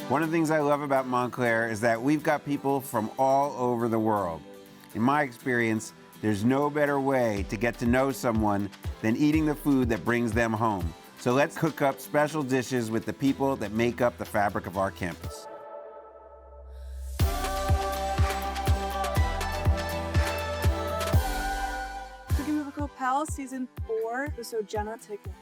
One of the things I love about Montclair is that we've got people from all over the world. In my experience, there's no better way to get to know someone than eating the food that brings them home. So let's cook up special dishes with the people that make up the fabric of our campus. Cooking with Koppell, Season 4, so Jenna, take it.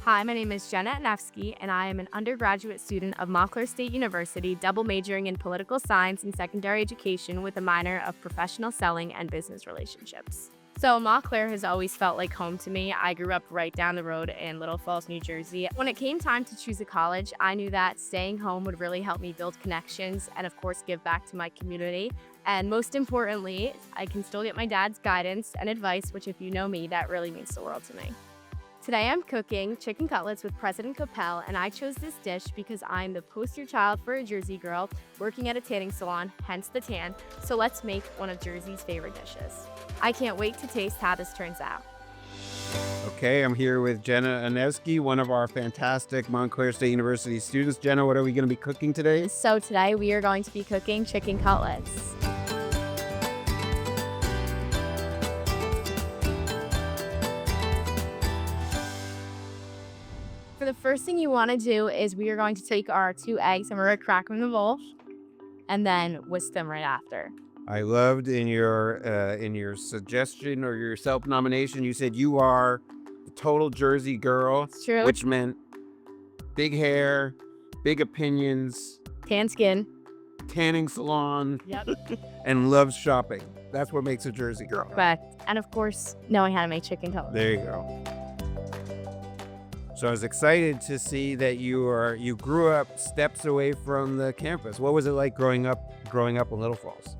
Hi, my name is Jenna Anevski, and I am an undergraduate student of Montclair State University, double majoring in political science and secondary education with a minor of professional selling and business relationships. So Montclair has always felt like home to me. I grew up right down the road in Little Falls, New Jersey. When it came time to choose a college, I knew that staying home would really help me build connections and, of course, give back to my community. And most importantly, I can still get my dad's guidance and advice, which, if you know me, that really means the world to me. Today I'm cooking chicken cutlets with President Koppell, and I chose this dish because I'm the poster child for a Jersey girl working at a tanning salon, hence the tan. So let's make one of Jersey's favorite dishes. I can't wait to taste how this turns out. Okay, I'm here with Jenna Anevski, one of our fantastic Montclair State University students. Jenna, what are we going to be cooking today? So today we are going to be cooking chicken cutlets. For the first thing you want to do is we are going to take our 2 eggs and we're going to crack them in the bowl and then whisk them right after. I loved in your suggestion or your self-nomination, you said you are a total Jersey girl. It's true. Which meant big hair, big opinions, Tan skin. tanning salon, Yep. and loves shopping. That's what makes a Jersey girl. Correct. And of course, knowing how to make chicken cutlets. There you go. So I was excited to see that you grew up steps away from the campus. What was it like growing up in Little Falls?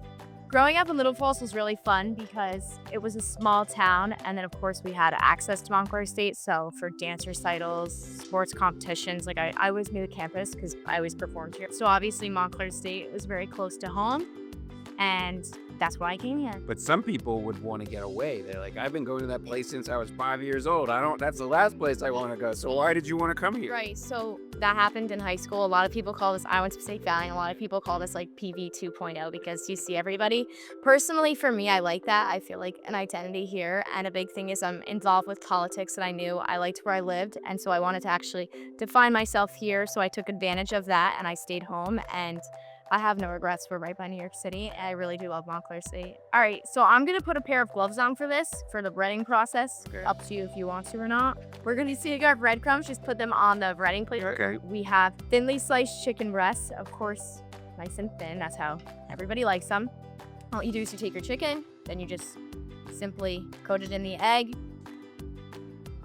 Growing up in Little Falls was really fun because it was a small town, and then of course we had access to Montclair State. So for dance recitals, sports competitions, like I always knew the campus because I always performed here. So obviously Montclair State was very close to home, and that's why I came here. But some people would want to get away. They're like, I've been going to that place since I was 5 years old. That's the last place I want to go. So why did you want to come here? Right, so that happened in high school. A lot of people call this, I went to Passaic Valley, and a lot of people call this like PV 2.0 because you see everybody. Personally, for me, I like that. I feel like an identity here, and a big thing is I'm involved with politics that I knew. I liked where I lived, and so I wanted to actually define myself here, so I took advantage of that, and I stayed home, and I have no regrets. We're right by New York City, and I really do love Montclair State. All right, so I'm gonna put a pair of gloves on for this, for the breading process. Okay. Up to you if you want to or not. We're gonna take our breadcrumbs, just put them on the breading plate. Okay. We have thinly sliced chicken breasts, of course, nice and thin. That's how everybody likes them. All you do is you take your chicken, then you just simply coat it in the egg,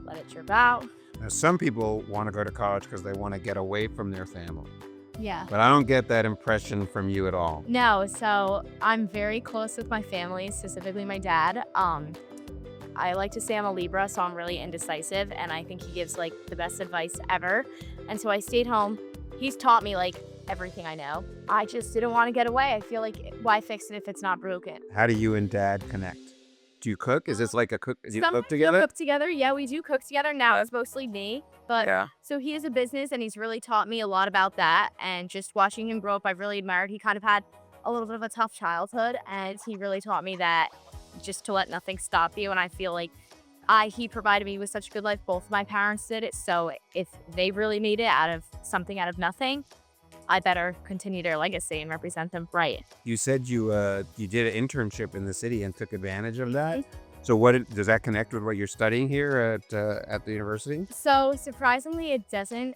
let it drip out. Now, some people want to go to college because they want to get away from their family. Yeah. But I don't get that impression from you at all. No, so I'm very close with my family, specifically my dad. I like to say I'm a Libra, so I'm really indecisive, and I think he gives like the best advice ever. And so I stayed home. He's taught me like everything I know. I just didn't want to get away. I feel like why fix it if it's not broken? How do you and Dad connect? Do you cook? Is this like a cook? Do you Sometimes cook together? we'll cook together. Yeah, we do cook together. Now it's mostly me, but Yeah. so he has a business and he's really taught me a lot about that. And just watching him grow up, I've really admired. He kind of had a little bit of a tough childhood, and he really taught me that just to let nothing stop you. And I feel like he provided me with such a good life. Both my parents did it. So if they really made it out of nothing, I better continue their legacy and represent them right. You said you did an internship in the city and took advantage of that. So does that connect with what you're studying here at the university? So surprisingly, it doesn't.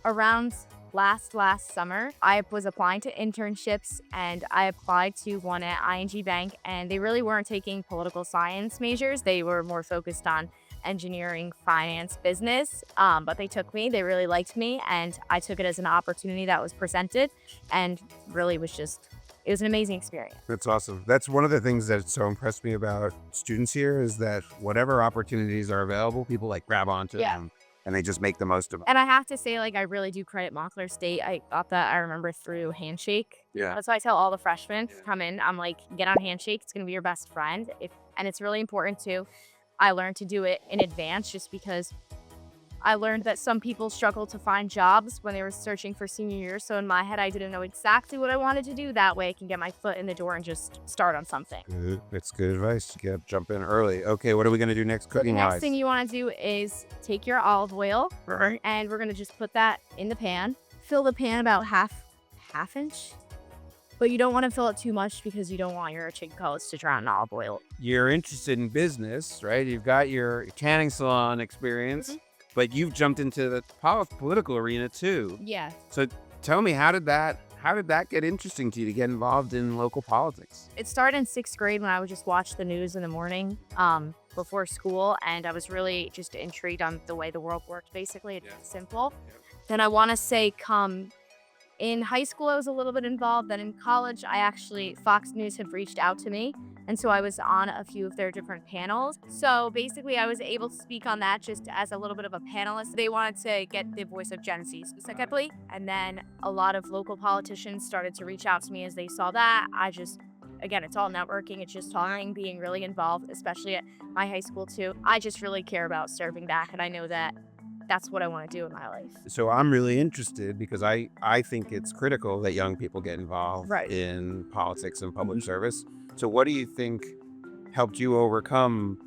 Around last summer, I was applying to internships, and I applied to one at ING Bank, and they really weren't taking political science majors. They were more focused on engineering, finance, business, but they took me. They really liked me, and I took it as an opportunity that was presented, and really it was an amazing experience. That's awesome. That's one of the things that so impressed me about students here is that whatever opportunities are available, people like grab onto them and they just make the most of them. And I have to say, like, I really do credit Montclair State. I got that, I remember, through Handshake. Yeah. That's why I tell all the freshmen to come in. I'm like, get on Handshake. It's going to be your best friend. And it's really important too. I learned to do it in advance just because I learned that some people struggle to find jobs when they were searching for senior year. So in my head, I didn't know exactly what I wanted to do. That way I can get my foot in the door and just start on something. Good. That's good advice. You gotta jump in early. Okay, what are we gonna do next cooking wise? Next thing you want to do is take your olive oil, Right. and we're going to just put that in the pan. Fill the pan about half inch. But you don't want to fill it too much because you don't want your chicken cutlets to drown in olive oil. You're interested in business, right? You've got your tanning salon experience, but you've jumped into the political arena too. Yeah. So tell me, how did that get interesting to you to get involved in local politics? It started in 6th grade when I would just watch the news in the morning before school, and I was really just intrigued on the way the world worked, basically. It's simple. Then I want to say in high school, I was a little bit involved. Then in college, Fox News had reached out to me. And so I was on a few of their different panels. So basically, I was able to speak on that just as a little bit of a panelist. They wanted to get the voice of Gen Z specifically. And then a lot of local politicians started to reach out to me as they saw that. Again, it's all networking. It's just talking, being really involved, especially at my high school too. I just really care about serving back. And I know that that's what I want to do in my life. So I'm really interested because I think it's critical that young people get involved in politics and public service. So what do you think helped you overcome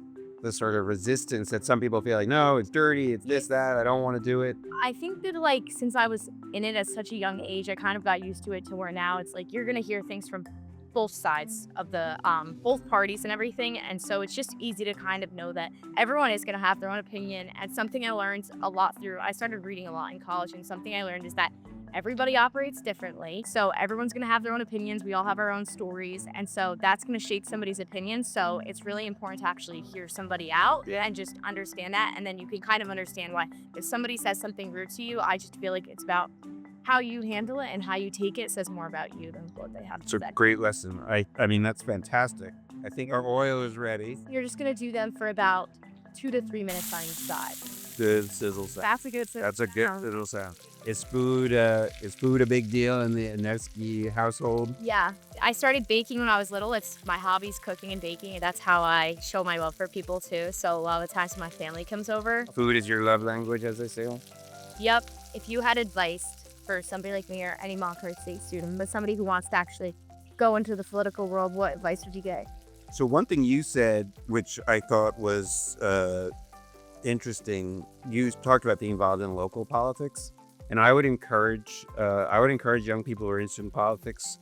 the sort of resistance that some people feel like, no, it's dirty, it's this, that, I don't want to do it? I think that since I was in it at such a young age, I kind of got used to it to where now it's like you're going to hear things from both sides of the both parties and everything, and so it's just easy to kind of know that everyone is going to have their own opinion. And something I learned a lot I started reading a lot in college, and something I learned is that everybody operates differently, so everyone's going to have their own opinions. We all have our own stories, and so that's going to shape somebody's opinion. So it's really important to actually hear somebody out and just understand that, and then you can kind of understand why if somebody says something rude to you. I just feel like it's about how you handle it and how you take it says more about you than what they have to say. It's a great lesson. I mean, that's fantastic. I think our oil is ready. You're just going to do them for about 2 to 3 minutes on each side. Good sizzle sound. That's a good sizzle That's a good sound. sizzle sound. Is food a big deal in the Anevski household? Yeah. I started baking when I was little. It's my hobby's cooking and baking, and that's how I show my love for people too. So a lot of the times when my family comes over. Food is your love language, as they say. Yep. If you had advice for somebody like me or any Montclair State student, but somebody who wants to actually go into the political world, what advice would you give? So one thing you said, which I thought was interesting, you talked about being involved in local politics, and I would encourage young people who are interested in politics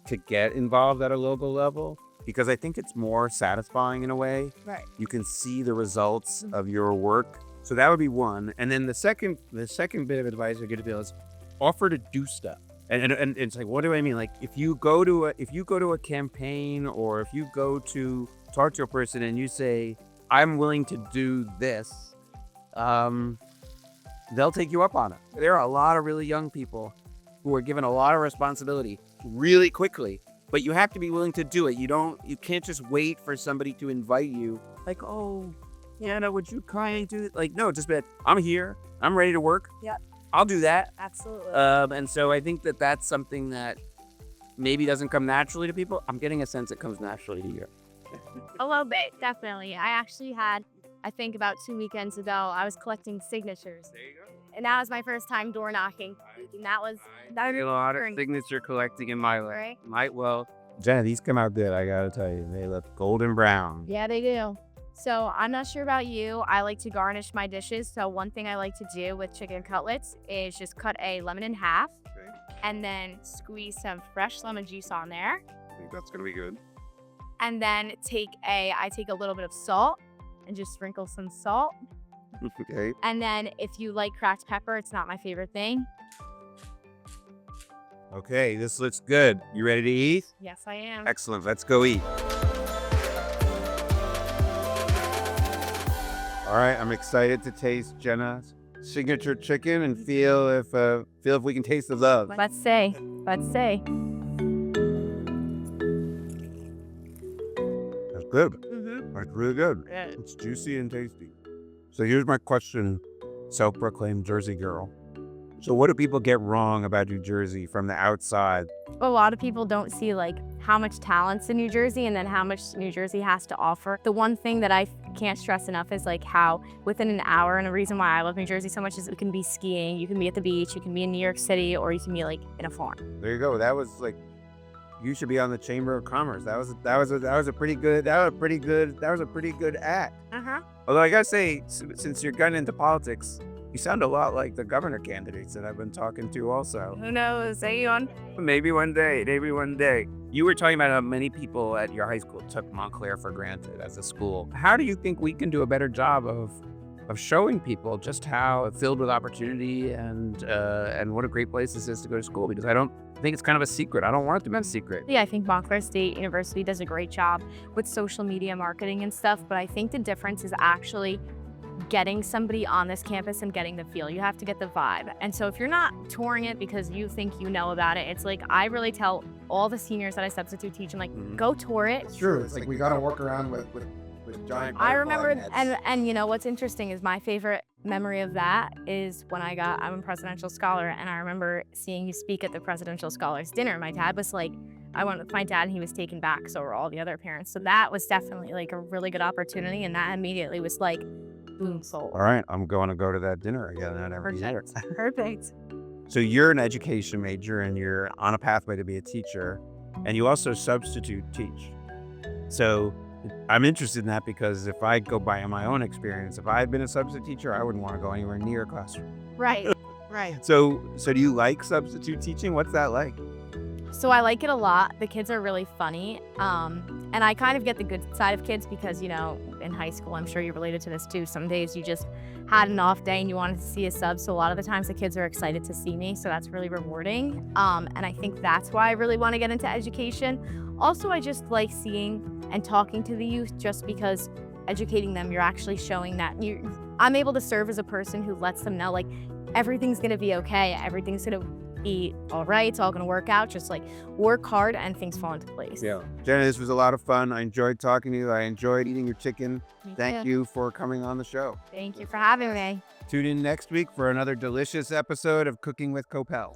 to get involved at a local level, because I think it's more satisfying in a way. Right. You can see the results of your work. So that would be one. And then the second bit of advice I give to people is offer to do stuff. And it's like, what do I mean? Like, if you go to a campaign, or if you go to talk to a person and you say, I'm willing to do this, they'll take you up on it. There are a lot of really young people who are given a lot of responsibility really quickly, but you have to be willing to do it. You can't just wait for somebody to invite you. Like, oh, Anna, would you kindly do it? Like, no, just be like, I'm here. I'm ready to work. Yep. I'll do that. Absolutely. And so I think that that's something that maybe doesn't come naturally to people. I'm getting a sense it comes naturally to you. A little bit, definitely. I actually had, I think about 2 weekends ago, I was collecting signatures. There you go. And that was my first time door knocking. And that was I did a lot of signature collecting in my life. Right? Might well. Jenna, these come out good. I gotta tell you, they look golden brown. Yeah, they do. So I'm not sure about you. I like to garnish my dishes. So one thing I like to do with chicken cutlets is just cut a lemon in half, and then squeeze some fresh lemon juice on there. I think that's gonna be good. And then I take a little bit of salt and just sprinkle some salt. Okay. And then if you like cracked pepper, it's not my favorite thing. Okay, this looks good. You ready to eat? Yes, I am. Excellent. Let's go eat. All right, I'm excited to taste Jenna's signature chicken and feel if we can taste the love. Let's see. That's good. Mm-hmm. That's really good. Yeah. It's juicy and tasty. So here's my question, self-proclaimed Jersey girl. So what do people get wrong about New Jersey from the outside? A lot of people don't see how much talent's in New Jersey and then how much New Jersey has to offer. The one thing that I can't stress enough is like how within an hour, and the reason why I love New Jersey so much is you can be skiing, you can be at the beach, you can be in New York City, or you can be like in a farm. There you go. That was like, you should be on the Chamber of Commerce. That was a pretty good act. Although I gotta say, since you're getting into politics, you sound a lot like the governor candidates that I've been talking to also. Who knows? Anyone? Maybe one day. You were talking about how many people at your high school took Montclair for granted as a school. How do you think we can do a better job of showing people just how filled with opportunity and what a great place this is to go to school? Because I think it's kind of a secret. I don't want it to be a secret. Yeah, I think Montclair State University does a great job with social media marketing and stuff, but I think the difference is actually getting somebody on this campus and getting the feel. You have to get the vibe. And so if you're not touring it because you think you know about it, it's like I really tell all the seniors that I substitute teach, I'm like, go tour it. It's true. It's like we got to work around with giant. I remember, and you know what's interesting is my favorite memory of that is when I'm a presidential scholar, and I remember seeing you speak at the presidential scholars dinner. My dad was like, I went with my dad and he was taken back, so were all the other parents. So that was definitely like a really good opportunity, and that immediately was like, boom, sold. All right, I'm going to go to that dinner again. Every year. Perfect. So you're an education major and you're on a pathway to be a teacher, and you also substitute teach. So I'm interested in that because if I go by my own experience, if I had been a substitute teacher, I wouldn't want to go anywhere near a classroom. Right, right. So do you like substitute teaching? What's that like? So I like it a lot. The kids are really funny. And I kind of get the good side of kids because, you know, in high school, I'm sure you related to this too. Some days you just had an off day and you wanted to see a sub. So a lot of the times the kids are excited to see me. So that's really rewarding. And I think that's why I really want to get into education. Also, I just like seeing and talking to the youth just because educating them, you're actually showing that I'm able to serve as a person who lets them know like everything's going to be okay. Everything's going to be all right. It's all going to work out. Just like work hard and things fall into place. Yeah. Jenna, this was a lot of fun. I enjoyed talking to you. I enjoyed eating your chicken. Thank you for coming on the show. Thank you for having me. Tune in next week for another delicious episode of Cooking with Koppell.